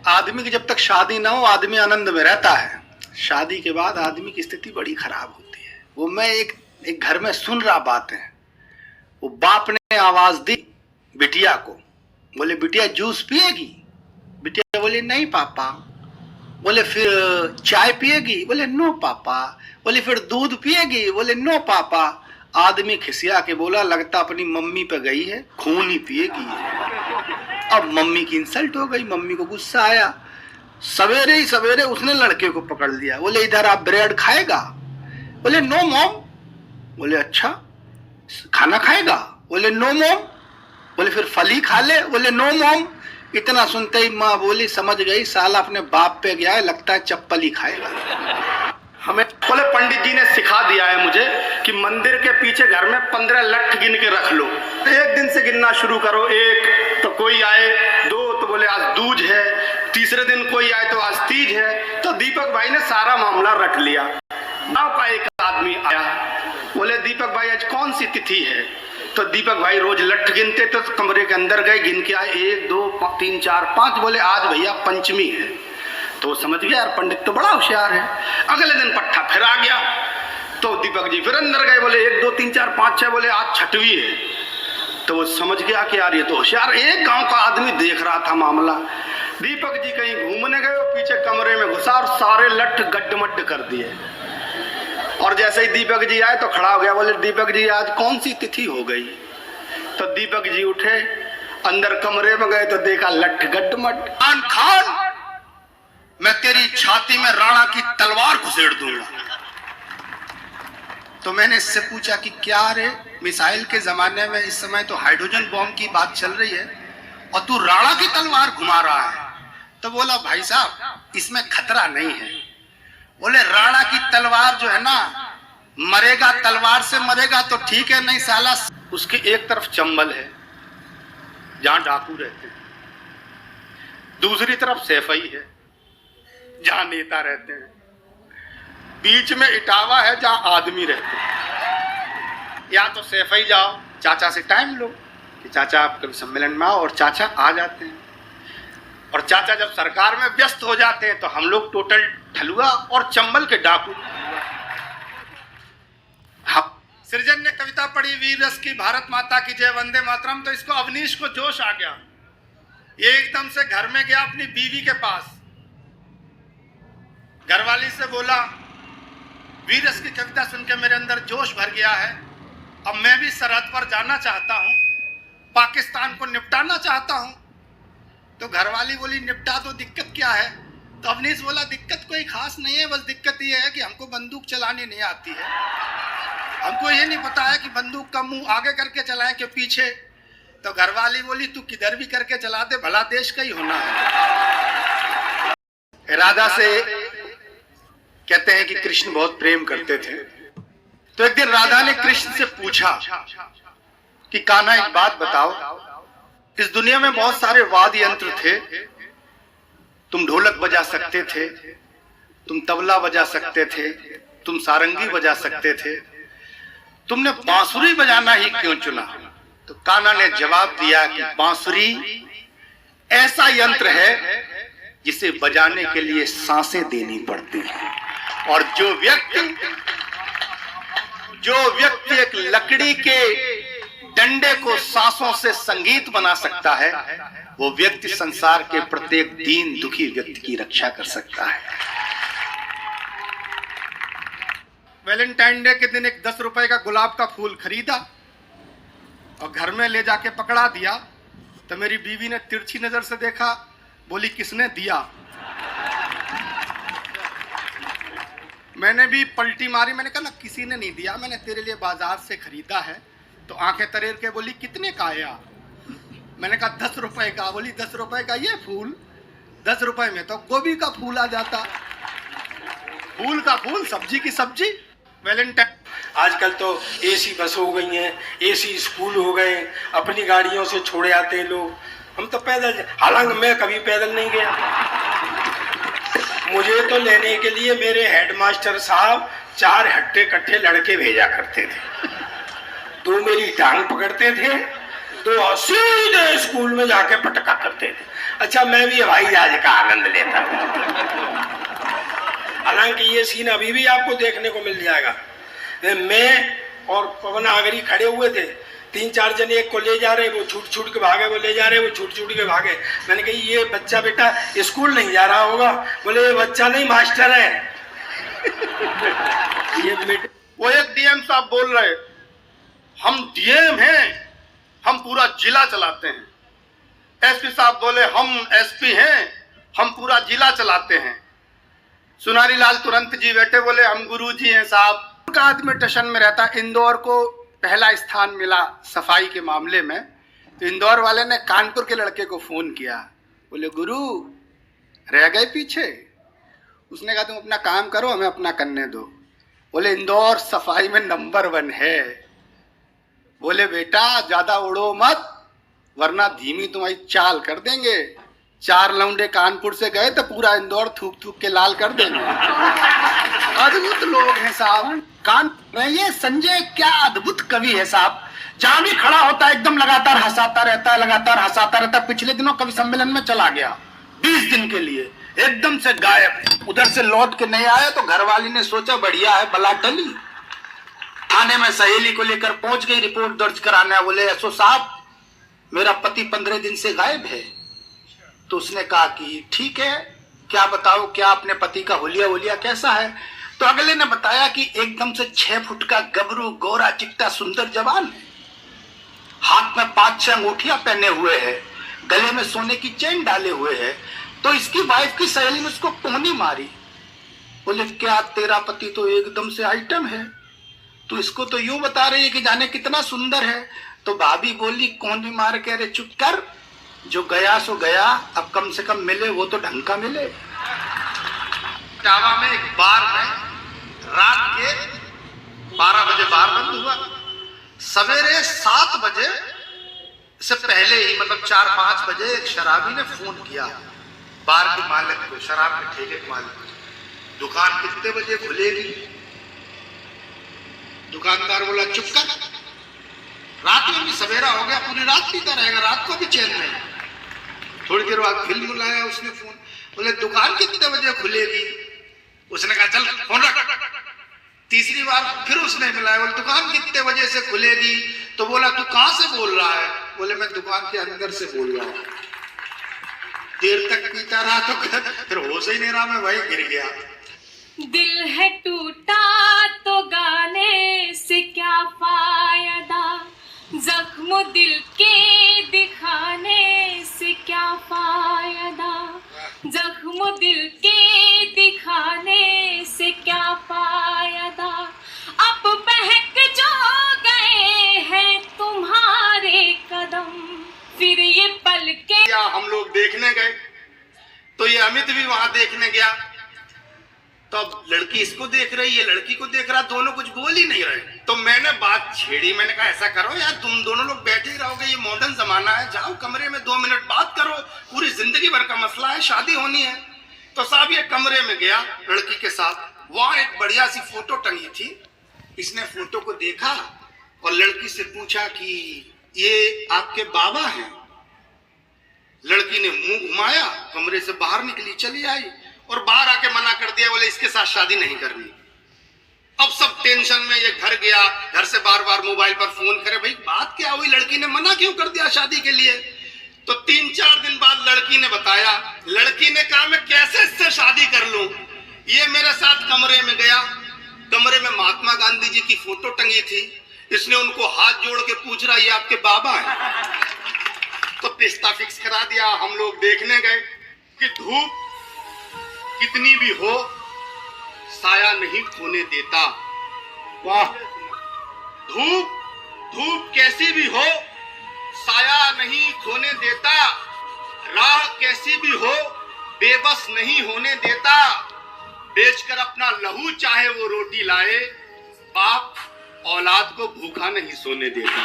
आदमी की जब तक शादी ना हो आदमी आनंद में रहता है, शादी के बाद आदमी की स्थिति बड़ी खराब होती है। वो मैं एक घर में सुन रहा बातें, वो बाप ने आवाज दी बिटिया को, बोले बिटिया जूस पिएगी? बिटिया बोले नहीं पापा। बोले फिर चाय पिएगी? बोले नो पापा। बोले फिर दूध पिएगी? बोले नो पापा। आदमी खिसिया के बोला लगता अपनी मम्मी पे गई है, खून ही पिएगी। अब मम्मी की इंसल्ट हो गई, मम्मी को गुस्सा आया। सवेरे ही सवेरे उसने लड़के को पकड़ लिया, बोले इधर आप ब्रेड खाएगा? बोले नो मॉम। बोले अच्छा खाना खाएगा? बोले नो मॉम। बोले फिर फली खा ले? बोले नो मॉम। इतना सुनते ही माँ बोली समझ गई साला अपने बाप पे गया है, लगता है चप्पल ही खाएगा। हमें बोले पंडित जी ने सिखा दिया है मुझे कि मंदिर के पीछे घर में 15 लठ गिन के रख लो, एक दिन से गिनना शुरू करो। एक तो कोई आए, दो तो बोले आज दूज है, तीसरे दिन कोई आए तो आज तीज है। तो दीपक भाई ने सारा मामला रख लिया। गांव का एक आदमी आया, बोले दीपक भाई आज कौन सी तिथि है? तो दीपक भाई रोज लठ गिनते, तो कमरे के अंदर गए, गिन के आए 1 2 3 4 5। बोले आज भैया पंचमी है। तो समझ गया यार पंडित तो बड़ा होशियार है। अगले दिन पट्टा फिर आ गया, तो दीपक जी फिर अंदर गए, बोले 1 2 3 4 5 6। बोले आज छठवीं है। तो वो समझ गया कि यार ये तो होशियार। एक गांव का आदमी देख रहा था मामला। दीपक जी कहीं घूमने गए, पीछे कमरे में घुसा और सारे लठ गड्ढमड्ढ कर दिए। और जैसे ही दीपक जी आए तो खड़ा हो गया, बोले दीपक जी आज कौन सी तिथि हो गई? तो दीपक जी उठे, अंदर कमरे में गए तो देखा लठ गड्ढमड्ढ। खान खान मैं तेरी छाती में राणा की तलवार घुसेड़ दूंगा। तो मैंने इससे पूछा कि क्या रे, मिसाइल के जमाने में इस समय तो हाइड्रोजन बॉम्ब की बात चल रही है और तू राणा की तलवार घुमा रहा है? तो बोला भाई साहब इसमें खतरा नहीं है। बोले राणा की तलवार जो है ना, मरेगा तलवार से मरेगा तो ठीक है, नहीं साला उसके एक तरफ चंबल है जहां डाकू रहते हैं, दूसरी तरफ सैफई है जहां नेता रहते हैं, बीच में इटावा है जहां आदमी रहते हैं। या तो सैफई जाओ, चाचा से टाइम लो कि चाचा आप कभी सम्मेलन में आओ, और चाचा आ जाते हैं। और चाचा जब सरकार में व्यस्त हो जाते हैं तो हम लोग टोटल ठलुआ और चंबल के डाकू। सृजन ने कविता पढ़ी वीर रस की, भारत माता की जय, वंदे मातरम। तो इसको अवनीश को जोश आ गया, ये एकदम से घर में गया अपनी बीवी के पास, घरवाली से बोला वीर रस की कविता सुन के मेरे अंदर जोश भर गया है, अब मैं भी सरहद पर जाना चाहता हूं, पाकिस्तान को निपटाना चाहता हूं। तो घरवाली बोली निपटा दो, दिक्कत क्या है? तो अवनीश बोला दिक्कत कोई खास नहीं है, बस दिक्कत ये है कि हमको बंदूक चलानी नहीं आती है, हमको ये नहीं पता है कि बंदूक का मुंह आगे करके चलाएं कि पीछे। तो घरवाली बोली तू किधर भी करके चला दे, भला देश का ही होना है। राधा से कहते हैं कि कृष्ण बहुत प्रेम करते थे। तो एक दिन राधा ने कृष्ण से पूछा कि कान्हा एक बात बताओ, इस दुनिया में बहुत सारे वाद्य यंत्र थे, तुम ढोलक बजा सकते थे, तुम तबला बजा सकते थे, तुम सारंगी बजा सकते थे, तुमने बांसुरी बजाना ही क्यों चुना? तो कान्हा ने जवाब दिया कि बांसुरी ऐसा यंत्र है जिसे बजाने के लिए सांसें देनी पड़ती हैं, और जो व्यक्ति एक लकड़ी के डंडे को सांसों से संगीत बना सकता है, वो व्यक्ति संसार के प्रत्येक दीन दुखी व्यक्ति की रक्षा कर सकता है। वैलेंटाइन डे के दिन एक 10 रुपए का गुलाब का फूल खरीदा और घर में ले जाके पकड़ा दिया। तो मेरी बीवी ने तिरछी नजर से देखा, बोली किसने दिया? मैंने भी पलटी मारी, मैंने कहा ना किसी ने नहीं दिया, मैंने तेरे लिए बाजार से खरीदा है। तो आंखें तरेर के बोली कितने का आया? मैंने कहा 10 रुपए का। बोली 10 रुपए का ये फूल? 10 रुपए में तो गोभी का फूल आ जाता। फूल का फूल, सब्जी की सब्जी। वैलेंटाइन आजकल तो एसी बस हो गई हैं, एसी स्कूल हो गए, अपनी गाड़ियों से छोड़े आते हैं लोग। हम तो पैदल, हालांकि मैं कभी पैदल नहीं गया। मुझे तो लेने के लिए मेरे हेडमास्टर साहब 4 हट्टे कट्ठे लड़के भेजा करते थे, तो मेरी टांग पकड़ते थे, तो सीधे स्कूल में जाके पटका करते थे। अच्छा मैं भी हवाई जहाज का आनंद लेता हूँ। हालांकि ये सीन अभी भी आपको देखने को मिल जाएगा। मैं और पवन आगरी खड़े हुए थे, 3-4 जने एक को ले जा रहे, वो छूट छूट के भागे, वो ले जा रहे, वो छूट छूट के भागे। मैंने कही ये बच्चा बेटा स्कूल नहीं जा रहा होगा। बोले ये बच्चा नहीं मास्टर है। वो एक डीएम साहब बोल रहे, हम डीएम हैं, हम पूरा जिला चलाते हैं। एसपी साहब बोले, हम एसपी हैं, हम पूरा जिला चलाते हैं। सुनारी लाल तुरंत जी बैठे, बोले हम गुरुजी हैं साहब। उनका आदमी टशन में रहता। इंदौर को पहला स्थान मिला सफाई के मामले में, तो इंदौर वाले ने कानपुर के लड़के को फोन किया, बोले गुरु रह गए पीछे। उसने कहा तुम अपना काम करो, हमें अपना करने दो। बोले इंदौर सफाई में नंबर 1 है। बोले बेटा ज्यादा उड़ो मत, वरना धीमी तुम्हारी चाल कर देंगे। 4 लौंडे कानपुर से गए तो पूरा इंदौर थूक थूक के लाल कर देंगे। अद्भुत लोग हैं साहब। ये संजय क्या अद्भुत कवि है साहब। जहां भी खड़ा होता है एकदम लगातार हंसाता रहता है, लगातार हंसाता रहता है। पिछले दिनों कवि सम्मेलन में चला गया 20 दिन के लिए, एकदम से गायब। उधर से लौट के नहीं आया तो घरवाली ने सोचा बढ़िया है, बला टली। थाने में सहेली को लेकर पहुंच गई रिपोर्ट दर्ज कराने। बोले एसओ साहब मेरा पति 15 दिन से गायब है। तो उसने कहा कि ठीक है, क्या बताओ, क्या अपने पति का हुलिया कैसा है। तो अगले ने बताया कि एकदम से 6 फुट का गबरू, गोरा चिट्टा सुंदर जवान है, हाथ में 5-6 अंगूठियां पहने हुए है, गले में सोने की चेन डाले हुए है। तो इसकी वाइफ की सहेली ने उसको पोनी मारी। बोले क्या तेरा पति तो एकदम से आइटम है, तो इसको तो यूं बता रही है कि जाने कितना सुंदर है। तो भाभी बोली कोनी मार के, अरे चुप कर, जो गया सो गया, अब कम से कम मिले वो तो ढंग का मिले। टावा में एक बार में रात के 12 बजे बार बंद हुआ। सवेरे 7 बजे से पहले ही, मतलब 4-5 बजे एक शराबी ने फोन किया बार के मालिक को, शराब के ठेके के मालिक को, दुकान कितने बजे खुलेगी। दुकानदार बोला चुप कर, रात में भी सवेरा हो गया, पूरी रात पीता रहेगा, रात को भी चैन नहीं। थोड़ी देर बाद फिर बुलाया उसने फोन, बोले दुकान कितने बजे खुलेगी। उसने कहा चल फोन रख। तीसरी बार फिर उसने मिलाया, बोले दुकान कितने बजे से खुलेगी। तो बोला तू कहां से बोल रहा है। बोले मैं दुकान के अंदर से बोल रहा हूं। देर तक पीता रहा तो फिर होश ही नहीं रहा, मैं वही गिर गया। दिल है टूटा तो गाने से क्या फायदा, जख्म दिल के दिखाने से क्या फायदा, जख्म दिल के दिखाने से क्या फायदा। अब बहक जो गए हैं तुम्हारे कदम, फिर ये पल के। हम लोग देखने गए तो ये अमित भी वहां देखने गया। तो अब लड़की इसको देख रही है, लड़की को देख रहा, दोनों कुछ बोल ही नहीं रहे। तो मैंने बात छेड़ी, मैंने कहा ऐसा करो यार, तुम दोनों लोग बैठे ही रहोगे, ये मॉडर्न जमाना है, जाओ कमरे में 2 मिनट बात करो, पूरी जिंदगी भर का मसला है, शादी होनी है। तो साहब ये कमरे में गया लड़की के साथ, वहां एक बढ़िया सी फोटो टंगी थी। इसने फोटो को देखा और लड़की से पूछा कि ये आपके बाबा हैं। लड़की ने मुंह घुमाया, कमरे से बाहर निकली, चली आई और बाहर आके मना कर दिया, बोले इसके साथ शादी नहीं करनी। अब सब टेंशन में ये घर गया, घर से बार बार मोबाइल पर फोन करे, भाई बात क्या हुई, लड़की ने मना क्यों कर दिया शादी के लिए। तो 3-4 दिन बाद लड़की ने बताया, लड़की ने कहा मैं कैसे इससे शादी कर लूं। ये मेरे साथ कमरे में गया, कमरे में महात्मा गांधी जी की फोटो टंगी थी, इसने उनको हाथ जोड़ के पूछ रहा ये आपके बाबा है। तो रिश्ता फिक्स करा दिया। हम लोग देखने गए कि धूप कितनी भी हो साया नहीं खोने देता। वाह, धूप कैसी भी हो साया नहीं खोने देता, राह कैसी भी हो बेबस नहीं होने देता, बेचकर अपना लहू चाहे वो रोटी लाए, बाप औलाद को भूखा नहीं सोने देता।